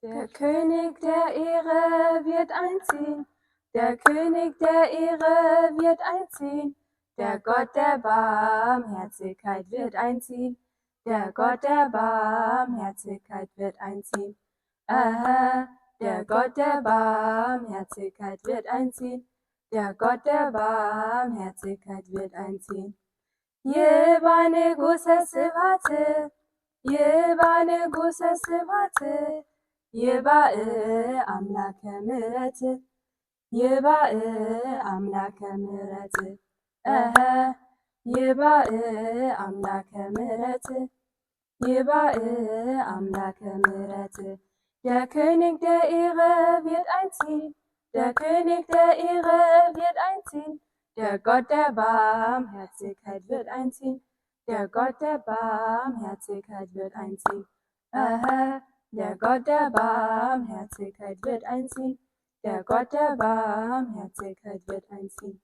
Der König der Ehre wird einziehen, der König der Ehre wird einziehen, der Gott der Barmherzigkeit wird einziehen, der Gott der Barmherzigkeit wird einziehen. Aha, der Gott der Barmherzigkeit wird einziehen, der Gott der Barmherzigkeit wird einziehen. Yebane gusesivate, yebane gusesivate, Yebae amlake mireti, Yebae amlake mireti, Yebae amlake mireti, Yebae amlake mireti. Der König der Ehre wird einziehen, der König der Ehre wird einziehen, der Gott der Barmherzigkeit wird einziehen, der Gott der Barmherzigkeit wird einziehen. Der Gott der Barmherzigkeit wird einziehen, der Gott der Barmherzigkeit wird einziehen.